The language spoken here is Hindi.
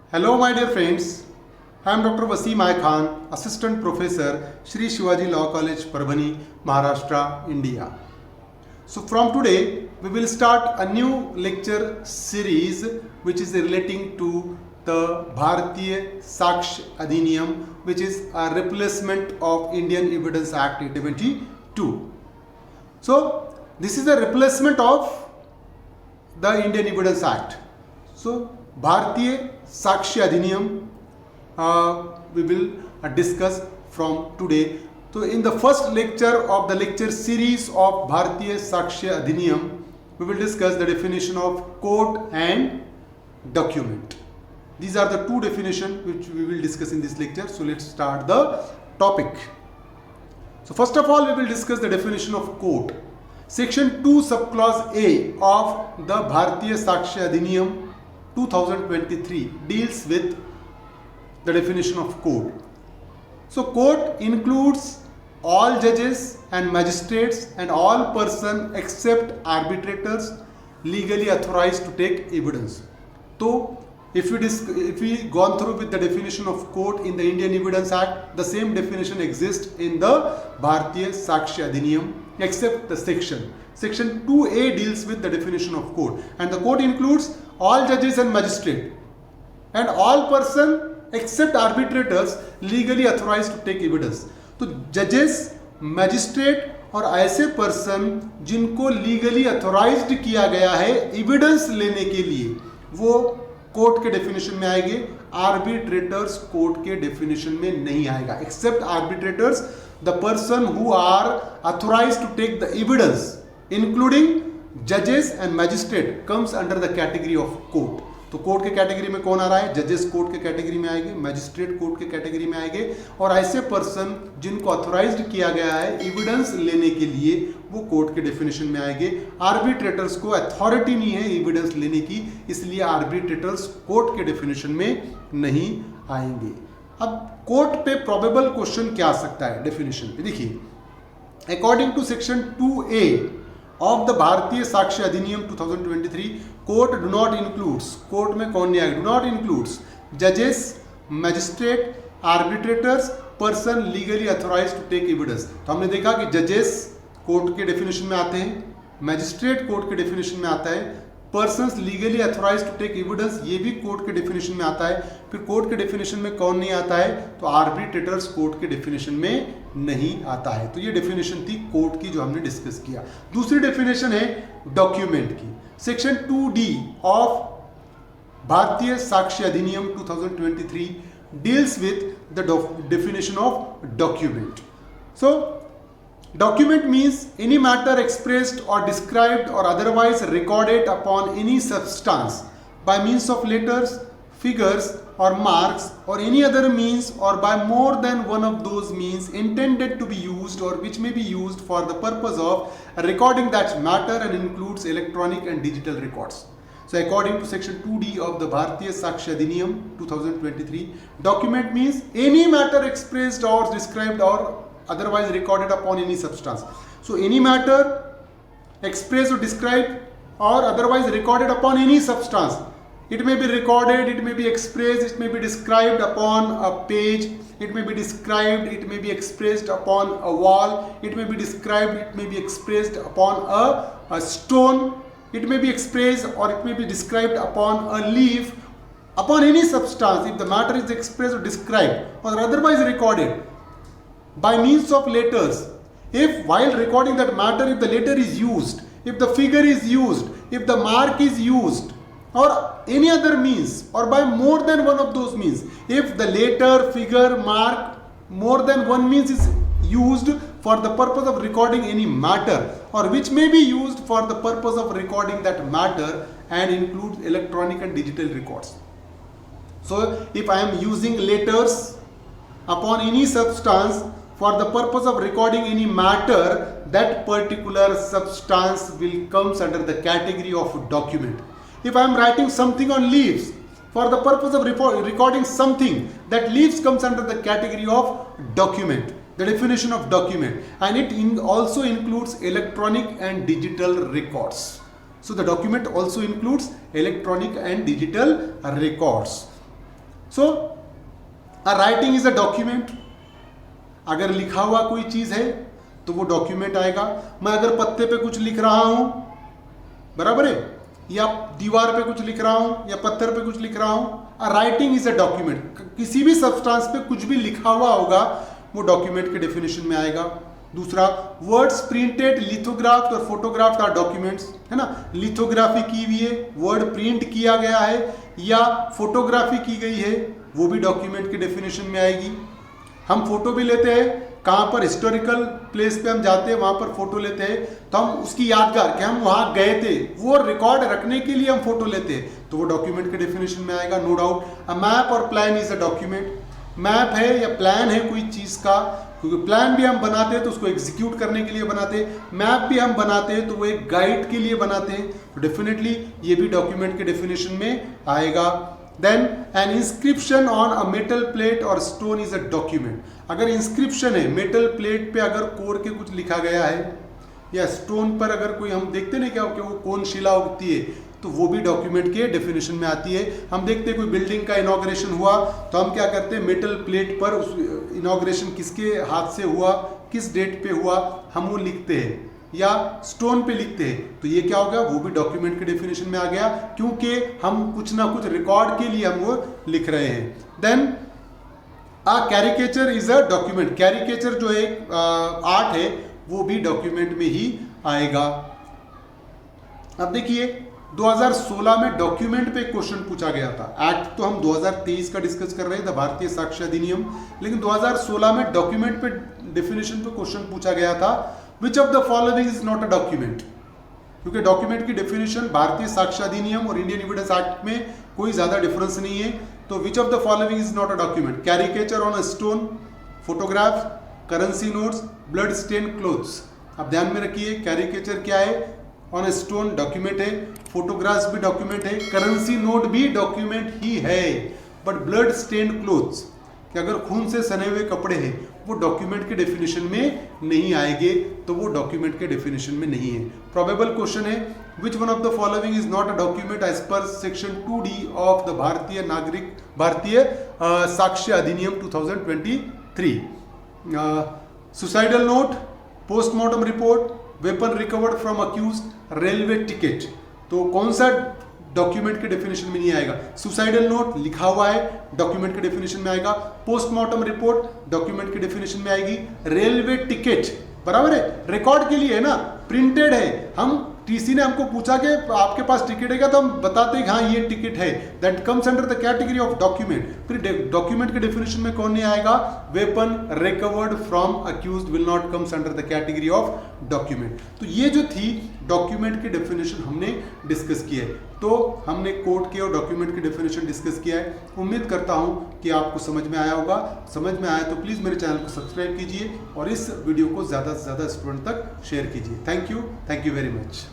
Hello, my dear friends. I am Dr. Wasim I Khan, Assistant Professor, Shri Shivaji Law College, Parbhani, Maharashtra, India. So, from today, we will start a new lecture series which is relating to the Bharatiya Saksh Adhiniyam, which is a replacement of Indian Evidence Act 1872. So, this is a replacement of the Indian Evidence Act. So, Bharatiya Sakshi Adhiniyam we will discuss from today. So, in the first lecture of the lecture series of Bharatiya Sakshi Adhiniyam, we will discuss the definition of court and document. These are the two definitions which we will discuss in this lecture. So, let's start the topic. So, first of all, we will discuss the definition of court. Section 2 subclause A of the Bharatiya Sakshi Adhiniyam 2023 deals with the definition of court. So, court includes all judges and magistrates and all persons except arbitrators legally authorized to take evidence. So, if we gone through with the definition of court in the Indian Evidence Act, the same definition exists in the Bharatiya Sakshi Adhiniyam except the section. Section 2A deals with the definition of court, and the court includes all judges and magistrates and all persons except arbitrators legally authorized to take evidence. तो जजेस, मैजिस्ट्रेट और ऐसे पर्सन जिनको लीगली अथोराइज्ड किया गया है एविडेंस लेने के लिए, वो कोर्ट के डेफिनेशन में आएंगे. आर्बिट्रेटर्स कोर्ट के डेफिनेशन में नहीं आएगा. Except arbitrators, the person who are authorised to take the evidence including जजेस and magistrate comes under the category of court. तो कोर्ट के कैटेगरी में कौन आ रहा है? जजेस कोर्ट के कैटेगरी में आएंगे, मैजिस्ट्रेट कोर्ट के कैटेगरी में आएंगे, और ऐसे पर्सन जिनको ऑथोराइज्ड किया गया है एविडेंस लेने के लिए वो कोर्ट के डेफिनेशन में आएंगे. आर्बिट्रेटर्स को अथॉरिटी नहीं है एविडेंस लेने की, इसलिए आर्बिट्रेटर्स कोर्ट के डेफिनेशन में नहीं आएंगे. अब कोर्ट पे प्रोबेबल क्वेश्चन क्या आ सकता है डेफिनेशन पे? देखिए, according to section 2A of the Bharatiya Sakshi Adhiniyam 2023, court do not includes, court में कौन नहीं आएगा? Do not includes judges, magistrate, arbitrators, person legally authorized to take evidence. तो हमने देखा कि जजेस कोर्ट के डेफिनेशन में आते हैं, मैजिस्ट्रेट कोर्ट के डेफिनेशन में आता है, persons legally authorize to take evidence ये भी कोर्ट के डेफिनेशन में आता है. फिर कोर्ट के डेफिनेशन में कौन नहीं आता है? तो आर्बिट्रेटर्स कोर्ट के डेफिनेशन में नहीं आता है. तो ये डेफिनेशन थी कोर्ट की जो हमने डिस्कस किया. दूसरी डेफिनेशन है डॉक्यूमेंट की. सेक्शन 2D ऑफ भारतीय Sakshya Adhiniyam 2023 deals with the definition of document. So document means any matter expressed or described or otherwise recorded upon any substance by means of letters, figures or marks or any other means or by more than one of those means intended to be used or which may be used for the purpose of recording that matter and includes electronic and digital records. So according to section 2D of the Bharatiya Sakshi Adhiniyam 2023, document means any matter expressed or described or otherwise recorded upon any substance. So any matter expressed or described or otherwise recorded upon any substance. It may be recorded, it may be expressed, it may be described upon a page, it may be described, it may be expressed upon a wall, it may be described, it may be expressed upon a stone, it may be expressed or it may be described upon a leaf, upon any substance. If the matter is expressed or described or otherwise recorded by means of letters, if while recording that matter, if the letter is used, if the figure is used, if the mark is used or any other means or by more than one of those means, if the letter, figure, mark, more than one means is used for the purpose of recording any matter or which may be used for the purpose of recording that matter and includes electronic and digital records. So if I am using letters upon any substance for the purpose of recording any matter, that particular substance will comes under the category of document. If I am writing something on leaves for the purpose of recording something, that leaves comes under the category of document, the definition of document, and it also includes electronic and digital records. So the document also includes electronic and digital records. So a writing is a document. अगर लिखा हुआ कोई चीज है तो वो डॉक्यूमेंट आएगा। मैं अगर पत्ते पे कुछ लिख रहा हूं, बराबर है, या दीवार पे कुछ लिख रहा हूं या पत्थर पे कुछ लिख रहा हूं, राइटिंग इज अ डॉक्यूमेंट। किसी भी सब्सटेंस पे कुछ भी लिखा हुआ होगा वो डॉक्यूमेंट के डेफिनेशन में आएगा। दूसरा, वर्ड्स प्रिंटेड, लिथोग्राफ्ड और फोटोग्राफ्ड आर डॉक्यूमेंट्स, है ना। लिथोग्राफी की हुई है, वर्ड प्रिंट किया गया है, या फोटोग्राफी की गई है, वो भी डॉक्यूमेंट के डेफिनेशन में आएगी। हम फोटो भी लेते हैं, कहाँ पर हिस्टोरिकल प्लेस पे हम जाते हैं वहां पर फोटो लेते हैं, तो हम उसकी यादगार कि हम वहां गए थे वो रिकॉर्ड रखने के लिए हम फोटो लेते हैं, तो वो डॉक्यूमेंट के डेफिनेशन में आएगा, नो डाउट। अ मैप और plan is a document. Map है या प्लान है कोई चीज का, क्योंकि प्लान भी हम बनाते हैं तो उसको एग्जीक्यूट करने के लिए बनाते हैं, मैप भी हम बनाते हैं तो वो एक गाइड के लिए बनाते हैं, तो डेफिनेटली ये भी डॉक्यूमेंट के डेफिनेशन में आएगा। Then an inscription on a metal plate और स्टोन इज अ डॉक्यूमेंट। अगर इंस्क्रिप्शन है, मेटल प्लेट पे अगर कोर के कुछ लिखा गया है, या स्टोन पर अगर कोई, हम देखते नहीं क्या कि वो कौन शिला उगती है, तो वो भी डॉक्यूमेंट के डेफिनेशन में आती है। हम देखते हैं कोई बिल्डिंग का इनॉग्रेशन हुआ तो हम क्या करते हैं, मेटल प्लेट पर उस इनॉग्रेशन किसके हाथ से हुआ, किस डेट पे हुआ, हम वो लिखते हैं, या स्टोन पे लिखते हैं, तो ये क्या हो गया, वो भी डॉक्यूमेंट के डेफिनेशन में आ गया, क्योंकि हम कुछ ना कुछ रिकॉर्ड के लिए हम वो लिख रहे हैं। Then a caricature is a document. Caricature जो एक आर्ट है वो भी डॉक्यूमेंट में ही आएगा। अब देखिए 2016 में डॉक्यूमेंट पे क्वेश्चन पूछा गया था। एक्ट तो हम 2023 का डिस्कस कर रहे थे, भारतीय साक्ष्य अधिनियम, लेकिन 2016 में डॉक्यूमेंट पे डेफिनेशन पे क्वेश्चन पूछा गया था, विच of the following is not a document. क्योंकि डॉक्यूमेंट की डेफिनेशन भारतीय साक्ष्य अधिनियम और इंडियन एविडेंस एक्ट में कोई ज्यादा डिफरेंस नहीं है, तो which of the following is not a document. Caricature on a stone, photograph, currency notes, blood stain clothes. अब ध्यान में रखिए, कैरिकेचर क्या है, ऑन अ स्टोन डॉक्यूमेंट है, फोटोग्राफ्स भी डॉक्यूमेंट है, करेंसी नोट भी डॉक्यूमेंट ही है, बट ब्लड स्टेन क्लोथ्स, कि अगर खून से सने हुए कपड़े हैं, वो डॉक्यूमेंट के डेफिनेशन में नहीं आएंगे, तो वो डॉक्यूमेंट के डेफिनेशन में नहीं है। प्रोबेबल क्वेश्चन है, which one of the following is not a document as per section 2D of the Bharatiya Sakshya Adhiniyam 2023। Suicidal note, postmortem report, weapon recovered from accuse, railway ticket, तो कौन सा डॉक्यूमेंट के डेफिनेशन में नहीं आएगा। सुसाइडल नोट लिखा हुआ है, डॉक्यूमेंट के डेफिनेशन में आएगा। पोस्टमार्टम रिपोर्ट डॉक्यूमेंट के डेफिनेशन में आएगी। रेलवे टिकट बराबर है, रिकॉर्ड के लिए है ना, प्रिंटेड है। हम टीसी ने हमको पूछा कि आपके पास टिकट है क्या, तो हम बताते हैं हाँ ये टिकट है, that comes under the category of document. फिर डॉक्यूमेंट के डेफिनेशन में कौन नहीं आएगा, weapon recovered from accused will not comes under the category of document. तो ये जो थी डॉक्यूमेंट की डेफिनेशन हमने डिस्कस किया है, तो हमने कोर्ट के और डॉक्यूमेंट की डेफिनेशन डिस्कस किया है। उम्मीद करता हूं कि आपको समझ में आया होगा। समझ में आया तो प्लीज़ मेरे चैनल को सब्सक्राइब कीजिए और इस वीडियो को ज़्यादा से ज़्यादा स्टूडेंट तक शेयर कीजिए। Thank you very much.